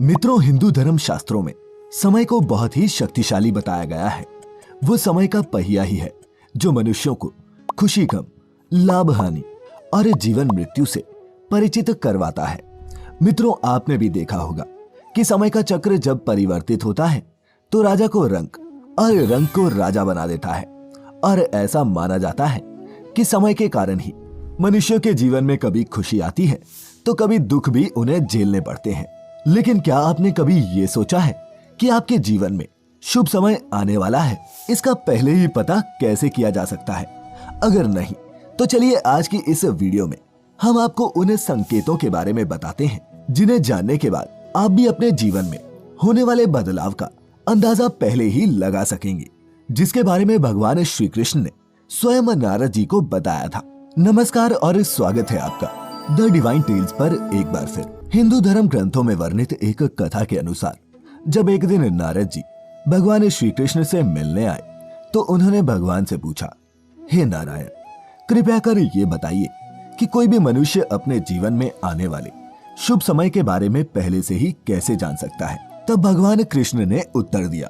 मित्रों, हिंदू धर्म शास्त्रों में समय को बहुत ही शक्तिशाली बताया गया है। वो समय का पहिया ही है जो मनुष्यों को खुशी, गम, लाभ, हानि और जीवन मृत्यु से परिचित करवाता है। मित्रों, आपने भी देखा होगा कि समय का चक्र जब परिवर्तित होता है तो राजा को रंक और रंक को राजा बना देता है। और ऐसा माना जाता है कि समय के कारण ही मनुष्य के जीवन में कभी खुशी आती है तो कभी दुख भी उन्हें झेलने पड़ते हैं। लेकिन क्या आपने कभी ये सोचा है कि आपके जीवन में शुभ समय आने वाला है, इसका पहले ही पता कैसे किया जा सकता है? अगर नहीं तो चलिए आज की इस वीडियो में हम आपको उन संकेतों के बारे में बताते हैं जिन्हें जानने के बाद आप भी अपने जीवन में होने वाले बदलाव का अंदाजा पहले ही लगा सकेंगे, जिसके बारे में भगवान श्री कृष्ण ने स्वयं नारद जी को बताया था। नमस्कार और स्वागत है आपका द डिवाइन टेल्स पर एक बार फिर। हिंदू धर्म ग्रंथों में वर्णित एक कथा के अनुसार जब एक दिन नारद जी भगवान श्री कृष्ण से मिलने आए तो उन्होंने भगवान से पूछा, हे नारायण, कृपया कर ये बताइए कि कोई भी मनुष्य अपने जीवन में आने वाले शुभ समय के बारे में पहले से ही कैसे जान सकता है? तब भगवान कृष्ण ने उत्तर दिया,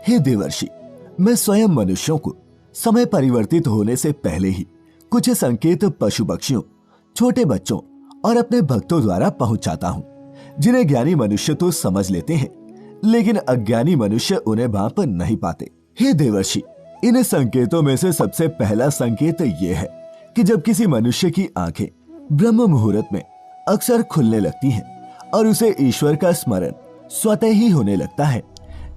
हे देवर्षि, मैं स्वयं मनुष्यों को समय परिवर्तित होने से पहले ही कुछ संकेत पशु पक्षियों, छोटे बच्चों और अपने भक्तों द्वारा पहुंचाता हूं, जिन्हें ज्ञानी मनुष्य तो समझ लेते हैं लेकिन अज्ञानी मनुष्य उन्हें भांप नहीं पाते। हे देवर्षि, इन संकेतों में से सबसे पहला संकेत ये है कि जब किसी मनुष्य की आंखें ब्रह्म मुहूर्त में अक्सर खुलने लगती हैं और उसे ईश्वर का स्मरण स्वतः ही होने लगता है,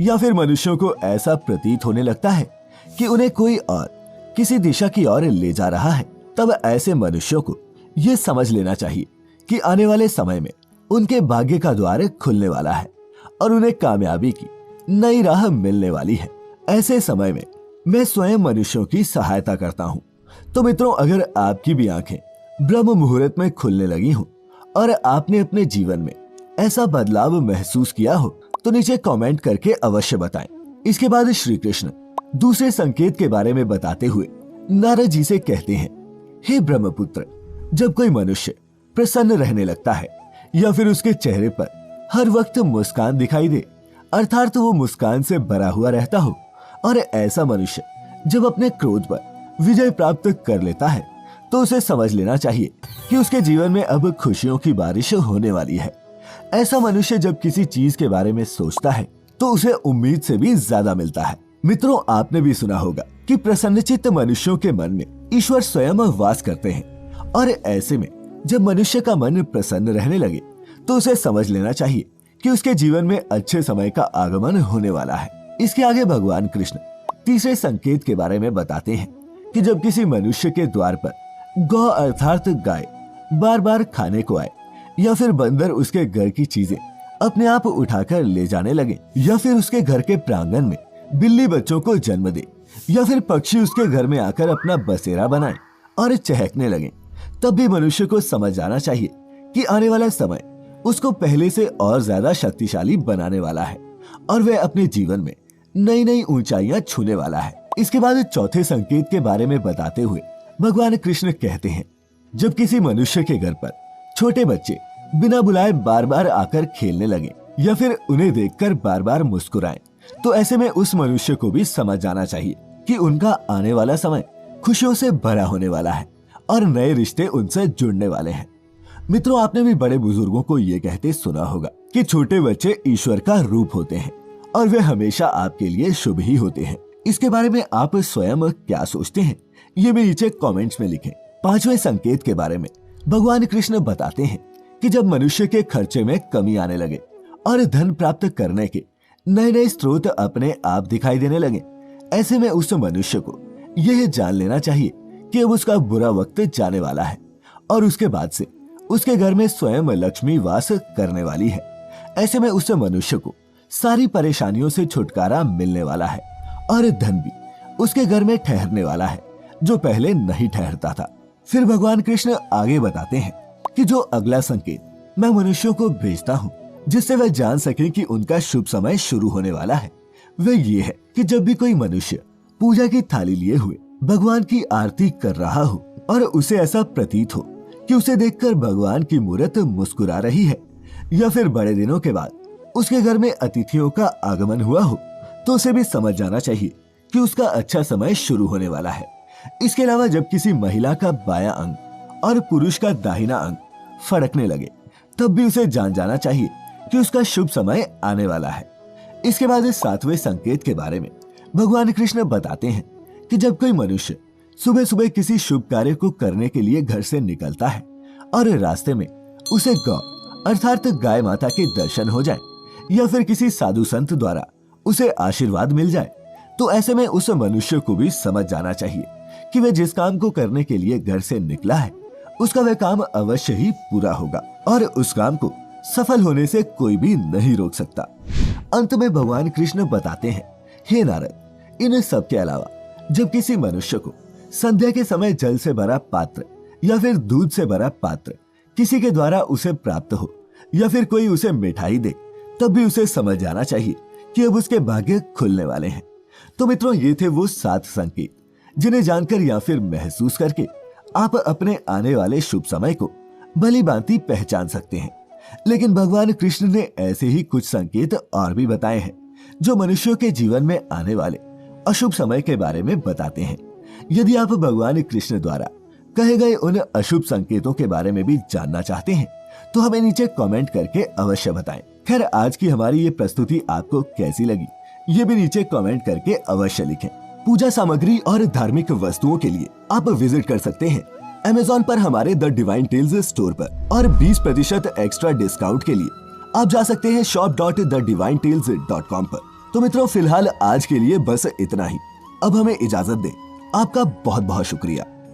या फिर मनुष्यों को ऐसा प्रतीत होने लगता है कि उन्हें कोई और किसी दिशा की ओर ले जा रहा है, तब ऐसे मनुष्यों को यह समझ लेना चाहिए कि आने वाले समय में उनके भाग्य का द्वार खुलने वाला है और उन्हें कामयाबी की नई राह मिलने वाली है। ऐसे समय में मैं स्वयं मनुष्यों की सहायता करता हूँ। तो मित्रों, अगर आपकी भी आंखें ब्रह्म मुहूर्त में खुलने लगी हों और आपने अपने जीवन में ऐसा बदलाव महसूस किया हो तो नीचे कमेंट करके अवश्य बताएं। इसके बाद श्री कृष्ण दूसरे संकेत के बारे में बताते हुए नारद जी से कहते हैं, हे ब्रह्मपुत्र, जब कोई मनुष्य प्रसन्न रहने लगता है या फिर उसके चेहरे पर हर वक्त मुस्कान दिखाई दे, अर्थात वो मुस्कान से भरा हुआ रहता हो, और ऐसा मनुष्य जब अपने क्रोध पर विजय प्राप्त कर लेता है तो उसे समझ लेना चाहिए कि उसके जीवन में अब खुशियों की बारिश होने वाली है। ऐसा मनुष्य जब किसी चीज के बारे में सोचता है तो उसे उम्मीद से भी ज्यादा मिलता है। मित्रों, आपने भी सुना होगा कि प्रसन्नचित्त मनुष्यों के मन में ईश्वर स्वयं वास करते हैं, और ऐसे में जब मनुष्य का मन प्रसन्न रहने लगे तो उसे समझ लेना चाहिए कि उसके जीवन में अच्छे समय का आगमन होने वाला है। इसके आगे भगवान कृष्ण तीसरे संकेत के बारे में बताते हैं कि जब किसी मनुष्य के द्वार पर गौ अर्थात गाय बार बार खाने को आए, या फिर बंदर उसके घर की चीजें अपने आप उठाकर ले जाने लगे, या फिर उसके घर के प्रांगण में बिल्ली बच्चों को जन्म दे, या फिर पक्षी उसके घर में आकर अपना बसेरा बनाए और चहकने लगे, तब भी मनुष्य को समझ आना चाहिए कि आने वाला समय उसको पहले से और ज्यादा शक्तिशाली बनाने वाला है और वह अपने जीवन में नई नई ऊंचाइयां छूने वाला है। इसके बाद चौथे संकेत के बारे में बताते हुए भगवान कृष्ण कहते हैं, जब किसी मनुष्य के घर पर छोटे बच्चे बिना बुलाए बार बार आकर खेलने लगे या फिर उन्हें देखकर बार बार मुस्कुराएं, तो ऐसे में उस मनुष्य को भी समझ जाना चाहिए कि उनका आने वाला समय खुशियों से भरा होने वाला है और नए रिश्ते उनसे जुड़ने वाले हैं। मित्रों, आपने भी बड़े बुजुर्गों को ये कहते सुना होगा कि छोटे बच्चे ईश्वर का रूप होते हैं और वे हमेशा आपके लिए शुभ ही होते हैं। इसके बारे में आप स्वयं क्या सोचते हैं, ये भी नीचे कमेंट्स में लिखें। पांचवें संकेत के बारे में भगवान कृष्ण बताते हैं कि जब मनुष्य के खर्चे में कमी आने लगे और धन प्राप्त करने के नए नए स्रोत अपने आप दिखाई देने लगे, ऐसे में उस मनुष्य को यह जान लेना चाहिए कि अब उसका बुरा वक्त जाने वाला है और उसके बाद से उसके घर में स्वयं लक्ष्मी वास करने वाली है। ऐसे में उस मनुष्य को सारी परेशानियों से छुटकारा मिलने वाला है और धन भी उसके घर में ठहरने वाला है जो पहले नहीं ठहरता था। फिर भगवान कृष्ण आगे बताते हैं कि जो अगला संकेत मैं मनुष्यों को भेजता हूँ जिससे वह जान सके कि उनका शुभ समय शुरू होने वाला है, वह ये है कि जब भी कोई मनुष्य पूजा की थाली लिए हुए भगवान की आरती कर रहा हो और उसे ऐसा प्रतीत हो कि उसे देखकर भगवान की मूर्त मुस्कुरा रही है, या फिर बड़े दिनों के बाद उसके घर में अतिथियों का आगमन हुआ हो तो उसे भी समझ जाना चाहिए कि उसका अच्छा समय शुरू होने वाला है। इसके अलावा जब किसी महिला का बायां अंग और पुरुष का दाहिना अंग फड़कने लगे तब भी उसे जान जाना चाहिए कि उसका शुभ समय आने वाला है। इसके बाद इस 7वें संकेत के बारे में भगवान कृष्ण बताते हैं कि जब कोई मनुष्य सुबह सुबह किसी शुभ कार्य को करने के लिए घर से निकलता है और रास्ते में उसे गौ अर्थात गाय माता के दर्शन हो जाए या फिर किसी साधु संत द्वारा उसे आशीर्वाद मिल जाए, तो ऐसे में उस मनुष्य को भी समझ जाना चाहिए कि वह जिस काम को करने के लिए घर से निकला है उसका वह काम अवश्य ही पूरा होगा और उस काम को सफल होने से कोई भी नहीं रोक सकता। अंत में भगवान कृष्ण बताते हैं, हे नारद, इन सब के अलावा जब किसी मनुष्य को संध्या के समय जल से भरा पात्र या फिर दूध से भरा पात्र किसी के द्वारा उसे प्राप्त हो या फिर कोई उसे मिठाई दे तब भी उसे समझ जाना चाहिए कि अब उसके भाग्य खुलने वाले हैं। तो मित्रों, ये थे वो 7 संकेत जिन्हें जानकर या फिर महसूस करके आप अपने आने वाले शुभ समय को भली भांति पहचान सकते हैं। लेकिन भगवान कृष्ण ने ऐसे ही कुछ संकेत और भी बताए हैं जो मनुष्यों के जीवन में आने वाले अशुभ समय के बारे में बताते हैं। यदि आप भगवान कृष्ण द्वारा कहे गए उन अशुभ संकेतों के बारे में भी जानना चाहते हैं तो हमें नीचे कमेंट करके अवश्य बताएं। खैर, आज की हमारी ये प्रस्तुति आपको कैसी लगी ये भी नीचे कमेंट करके अवश्य लिखें। पूजा सामग्री और धार्मिक वस्तुओं के लिए आप विजिट कर सकते हैं Amazon पर हमारे द डिवाइन टेल्स स्टोर पर और 20% एक्स्ट्रा डिस्काउंट के लिए आप जा सकते हैं shop.thedivinetales.com पर। तो मित्रों, फिलहाल आज के लिए बस इतना ही। अब हमें इजाजत दें। आपका बहुत बहुत शुक्रिया।